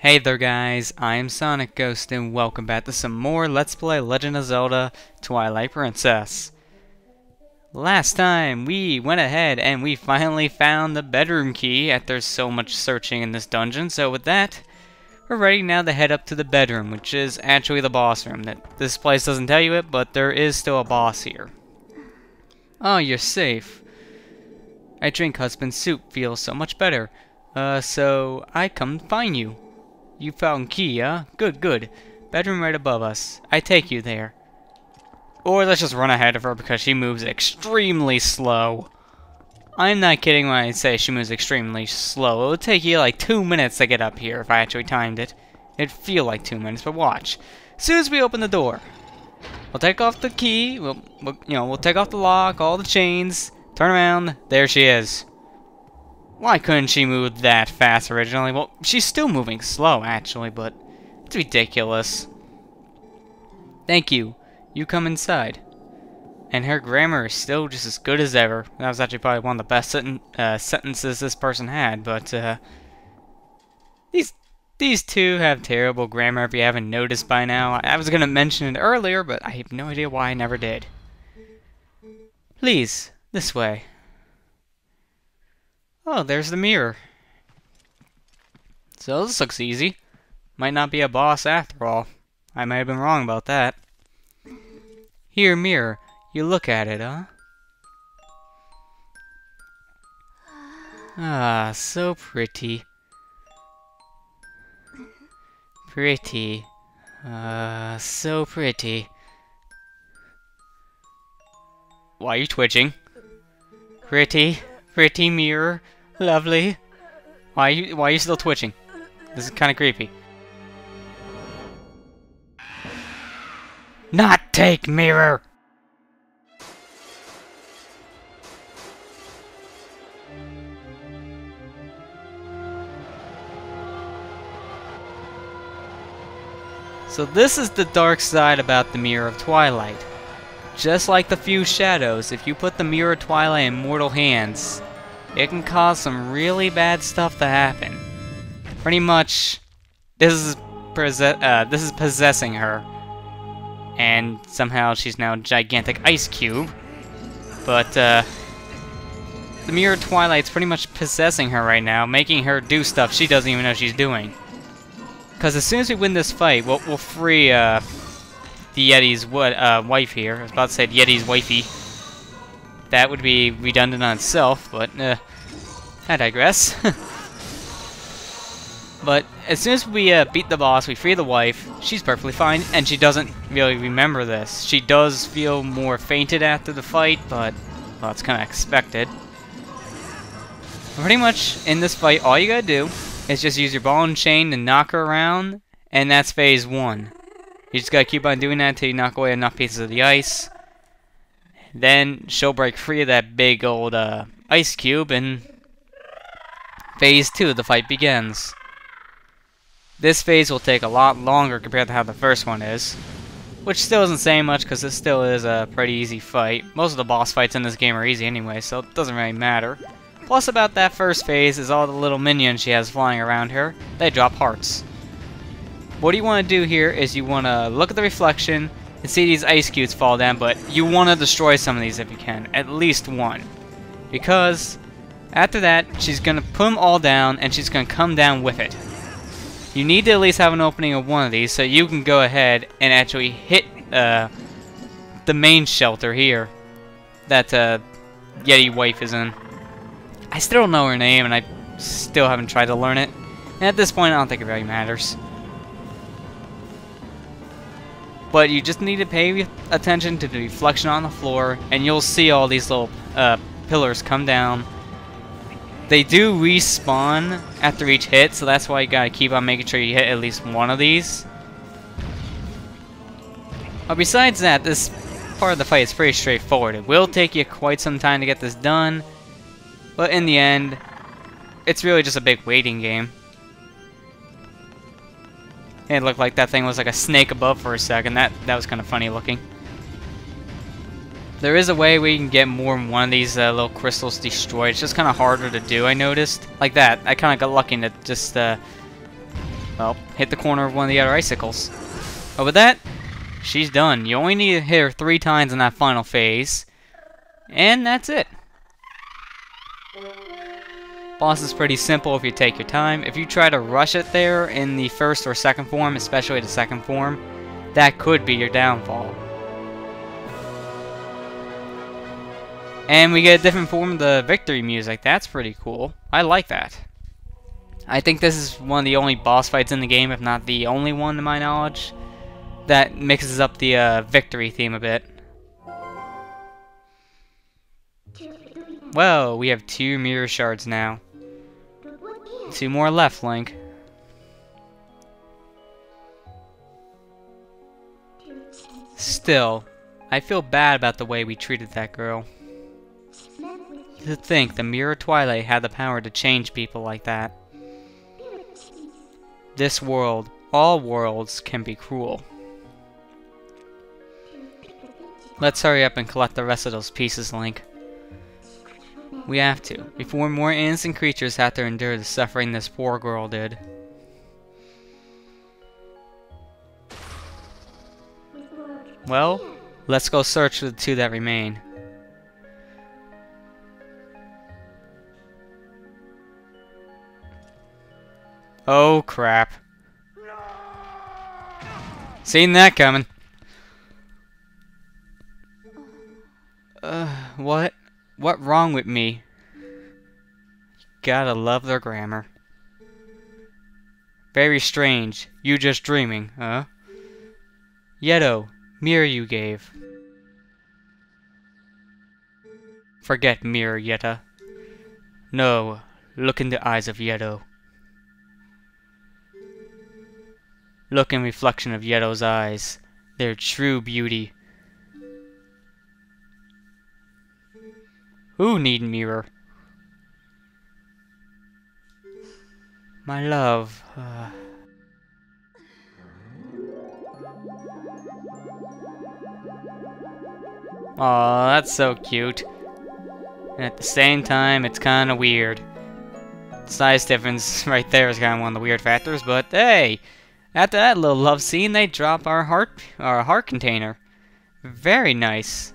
Hey there guys, I'm SonicGhost and welcome back to some more Let's Play Legend of Zelda Twilight Princess. Last time we went ahead and we finally found the bedroom key after so much searching in this dungeon, so with that, we're ready now to head up to the bedroom, which is actually the boss room. This place doesn't tell you it, but there is still a boss here. Oh, you're safe. I drink husband's soup, feels so much better. So I come find you. You found key, huh? Good, good. Bedroom right above us. I take you there. Or let's just run ahead of her because she moves extremely slow. I'm not kidding when I say she moves extremely slow. It would take you like 2 minutes to get up here if I actually timed it. It'd feel like 2 minutes, but watch. As soon as we open the door, we'll take off the key, we'll take off the lock, all the chains, turn around, there she is. Why couldn't she move that fast originally? Well, she's still moving slow, actually, but it's ridiculous. Thank you. You come inside. And her grammar is still just as good as ever. That was actually probably one of the best sentences this person had, but these two have terrible grammar if you haven't noticed by now. I was going to mention it earlier, but I have no idea why I never did. Please, this way. Oh, there's the mirror. So this looks easy. Might not be a boss after all. I might have been wrong about that. Here, mirror. You look at it, huh? Ah, so pretty. Pretty. So pretty. Why are you twitching? Pretty. Pretty mirror. Lovely. Why are you still twitching? This is kind of creepy. Not take mirror! So this is the dark side about the Mirror of Twilight. Just like the few shadows, if you put the Mirror of Twilight in mortal hands, it can cause some really bad stuff to happen. Pretty much, this is possessing her, and somehow she's now a gigantic ice cube. But the Mirror of Twilight's pretty much possessing her right now, making her do stuff she doesn't even know she's doing. Because as soon as we win this fight, we'll free the Yeti's wife here. I was about to say the Yeti's wifey. That would be redundant on itself, but I digress. But as soon as we beat the boss, we free the wife, she's perfectly fine, and she doesn't really remember this. She does feel more fainted after the fight, but, well, it's kind of expected. Pretty much, in this fight, all you gotta do is just use your ball and chain to knock her around, and that's phase 1. You just gotta keep on doing that until you knock away enough pieces of the ice. Then she'll break free of that big old ice cube, and phase 2, the fight begins. This phase will take a lot longer compared to how the first one is, which still isn't saying much because it still is a pretty easy fight. Most of the boss fights in this game are easy anyway, so it doesn't really matter. Plus about that first phase is all the little minions she has flying around her. They drop hearts. What you want to do here is you want to look at the reflection and see these ice cubes fall down, but you want to destroy some of these if you can. At least one. Because after that, she's going to put them all down and she's going to come down with it. You need to at least have an opening of one of these so you can go ahead and actually hit the main shelter here that Yeti wife is in. I still don't know her name and I still haven't tried to learn it. And at this point, I don't think it really matters. But you just need to pay attention to the reflection on the floor, and you'll see all these little pillars come down. They do respawn after each hit, so that's why you gotta keep on making sure you hit at least one of these. But besides that, this part of the fight is pretty straightforward. It will take you quite some time to get this done, but in the end, it's really just a big waiting game. It looked like that thing was like a snake above for a second. That was kind of funny looking. There is a way where you can get more than one of these little crystals destroyed. It's just kind of harder to do, I noticed. Like that. I kind of got lucky to just Well, hit the corner of one of the other icicles. But with that, she's done. You only need to hit her 3 times in that final phase. And that's it. Boss is pretty simple if you take your time. If you try to rush it there in the first or second form, especially the second form, that could be your downfall. And we get a different form of the victory music. That's pretty cool. I like that. I think this is one of the only boss fights in the game, if not the only one to my knowledge, that mixes up the victory theme a bit. Well, we have 2 mirror shards now. 2 more left, Link. Still, I feel bad about the way we treated that girl. To think the mirror Twilight had the power to change people like that. This world, all worlds, can be cruel. Let's hurry up and collect the rest of those pieces, Link. We have to, before more innocent creatures have to endure the suffering this poor girl did. Well, let's go search for the 2 that remain. Oh crap. Seen that coming. What? What wrong with me? Gotta love their grammar. Very strange. You just dreaming, huh? Yeto, mirror you gave. Forget mirror, Yeta. No, look in the eyes of Yeto. Look in reflection of Yeto's eyes. Their true beauty. Who need mirror? My love. Aw, that's so cute. And at the same time, it's kinda weird. The size difference right there is kinda one of the weird factors, but hey! After that little love scene, they drop our heart container. Very nice.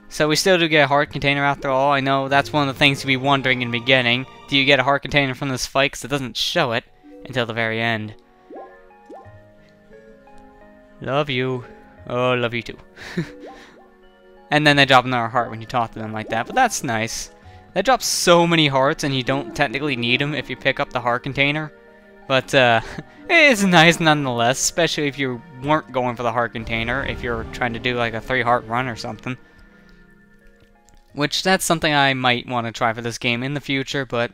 So we still do get a heart container after all. I know that's one of the things to be wondering in the beginning. Do you get a heart container from this fight? Because it doesn't show it until the very end. Love you. Oh, love you too. And then they drop another heart when you talk to them like that. But that's nice. They drop so many hearts and you don't technically need them if you pick up the heart container. But it's nice nonetheless, especially if you weren't going for the heart container. If you're trying to do like a 3-heart run or something. Which, that's something I might want to try for this game in the future, but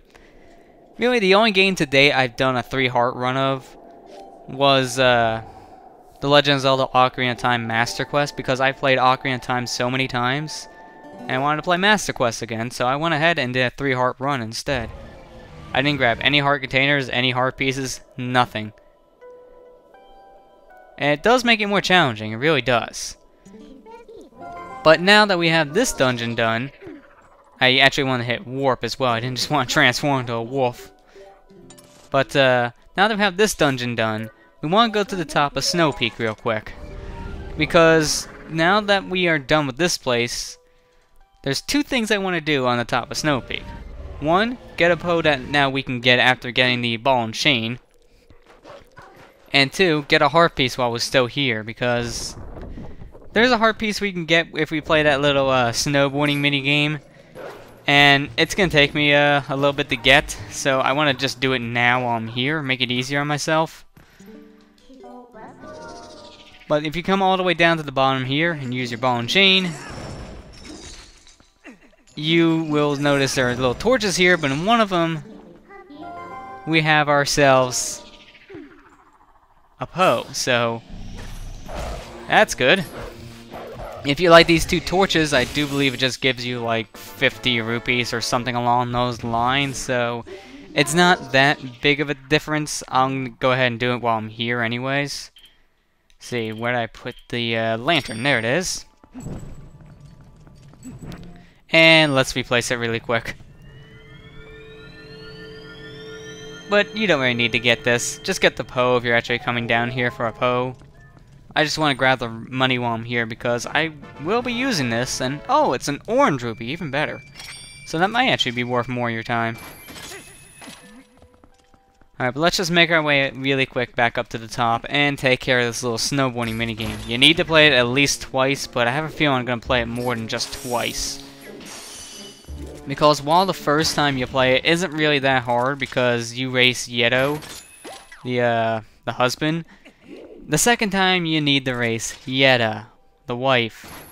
really the only game to date I've done a 3-heart run of was The Legend of Zelda Ocarina of Time Master Quest, because I played Ocarina of Time so many times, and I wanted to play Master Quest again, so I went ahead and did a 3-heart run instead. I didn't grab any heart containers, any heart pieces, nothing. And it does make it more challenging, it really does. But now that we have this dungeon done, I actually want to hit warp as well. I didn't just want to transform into a wolf. But now that we have this dungeon done, we want to go to the top of Snowpeak real quick. Because now that we are done with this place, there's 2 things I want to do on the top of Snowpeak. 1, get a bow that now we can get after getting the ball and chain. And 2, get a heart piece while we're still here, because there's a heart piece we can get if we play that little snowboarding mini game, and it's gonna take me a little bit to get, so I want to just do it now while I'm here, make it easier on myself. But if you come all the way down to the bottom here and use your ball and chain, you will notice there are little torches here, but in one of them we have ourselves a Poe, so that's good. If you like these 2 torches, I do believe it just gives you like 50 rupees or something along those lines, so it's not that big of a difference. I'm gonna go ahead and do it while I'm here anyways. See, where did I put the lantern? There it is. And let's replace it really quick. But you don't really need to get this. Just get the Poe if you're actually coming down here for a Poe. I just want to grab the money while I'm here because I will be using this, and oh, it's an orange rupee, even better. So that might actually be worth more of your time. Alright, but let's just make our way really quick back up to the top and take care of this little snowboarding minigame. You need to play it at least twice, but I have a feeling I'm going to play it more than just twice. Because while the first time you play it isn't really that hard because you race Yeto, the husband, the second time you need to race Yeta, the wife.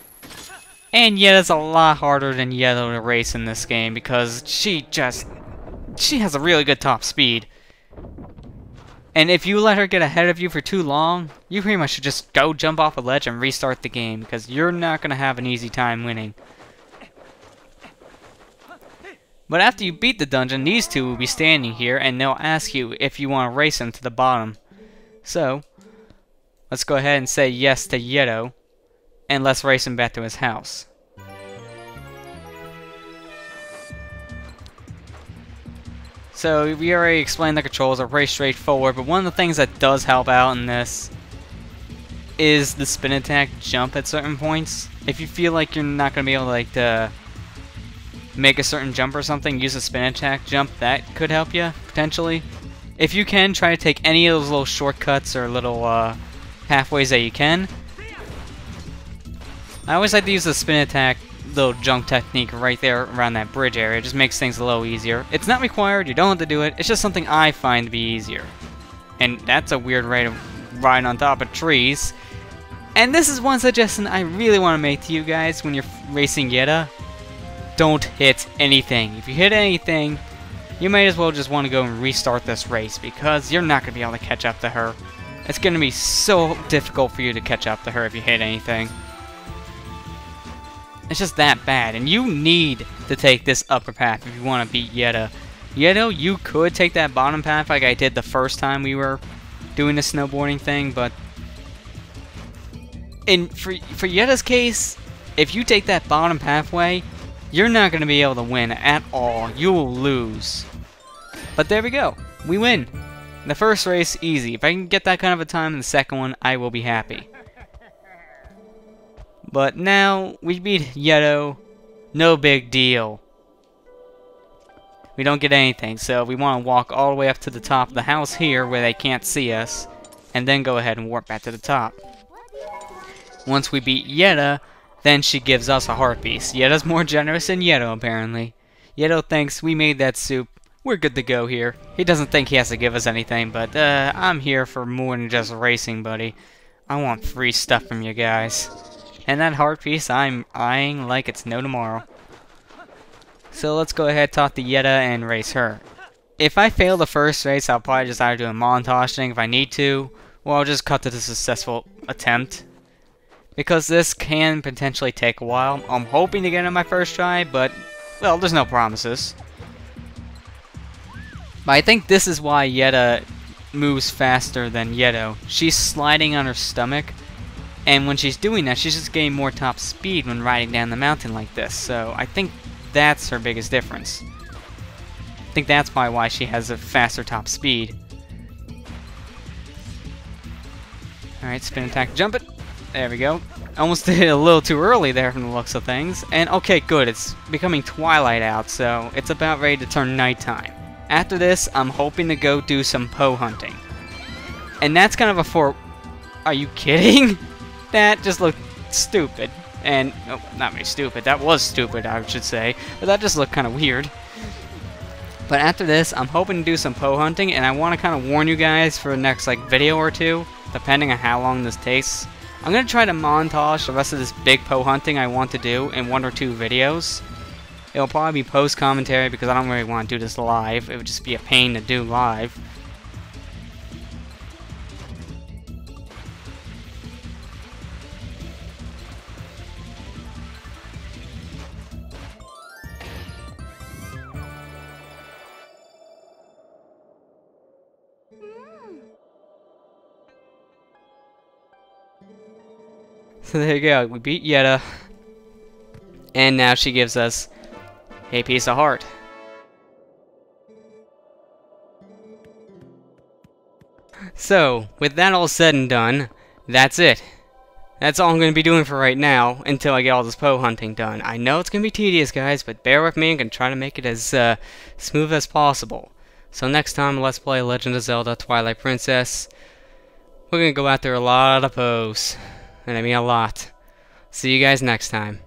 And Yeta's a lot harder than Yeto to race in this game because she has a really good top speed. And if you let her get ahead of you for too long, you pretty much should just go jump off a ledge and restart the game, because you're not going to have an easy time winning. But after you beat the dungeon, these two will be standing here, and they'll ask you if you want to race them to the bottom. So, let's go ahead and say yes to Yeto, and let's race him back to his house. So, we already explained the controls are pretty straightforward, but one of the things that does help out in this is the spin attack jump at certain points. If you feel like you're not going to be able to, like, to make a certain jump or something, use a spin attack jump. That could help you, potentially. If you can, try to take any of those little shortcuts or little pathways that you can. I always like to use the spin attack little jump technique right there around that bridge area. It just makes things a little easier. It's not required, you don't have to do it, it's just something I find to be easier. And that's a weird way to ride on top of trees. And this is one suggestion I really want to make to you guys when you're racing Yeta. Don't hit anything. If you hit anything, you might as well just want to go and restart this race, because you're not going to be able to catch up to her. It's going to be so difficult for you to catch up to her if you hit anything. It's just that bad, and you need to take this upper path if you want to beat Yeta. Yeto, you could take that bottom path like I did the first time we were doing the snowboarding thing, but for Yeta's case, if you take that bottom pathway, you're not going to be able to win at all. You will lose. But there we go. We win. The first race, easy. If I can get that kind of a time in the second one, I will be happy. But now, we beat Yeto, no big deal. We don't get anything, so we want to walk all the way up to the top of the house here where they can't see us, and then go ahead and warp back to the top. Once we beat Yeta, then she gives us a heart piece. Yeta's more generous than Yeto, apparently. Yeto thinks we made that soup, we're good to go here. He doesn't think he has to give us anything, but I'm here for more than just racing, buddy. I want free stuff from you guys. And that heart piece I'm eyeing like it's no tomorrow. So let's go ahead, talk to Yeta, and race her. If I fail the first race, I'll probably just either do a montage thing if I need to, or I'll just cut to the successful attempt. Because this can potentially take a while. I'm hoping to get it on my first try, but, well, there's no promises. But I think this is why Yeta moves faster than Yeto. She's sliding on her stomach. And when she's doing that, she's just getting more top speed when riding down the mountain like this. So I think that's her biggest difference. I think that's probably why she has a faster top speed. Alright, spin attack, jump it. There we go. Almost did it a little too early there from the looks of things. And okay, good. It's becoming twilight out, so it's about ready to turn nighttime. After this, I'm hoping to go do some Poe hunting. And that's kind of a Are you kidding? That just looked stupid. And, oh, not very stupid. That was stupid, I should say. But that just looked kind of weird. But after this, I'm hoping to do some Poe hunting, and I want to kind of warn you guys for the next, like, video or two, depending on how long this takes. I'm going to try to montage the rest of this big Poe hunting I want to do in 1 or 2 videos. It'll probably be post-commentary because I don't really want to do this live. It would just be a pain to do live. So there you go, we beat Yeta, and now she gives us a piece of heart. So, with that all said and done, that's it. That's all I'm going to be doing for right now, until I get all this Poe hunting done. I know it's going to be tedious, guys, but bear with me. I'm going to try to make it as smooth as possible. So next time, let's play Legend of Zelda Twilight Princess. We're going to go after a lot of Poes. And I mean a lot. See you guys next time.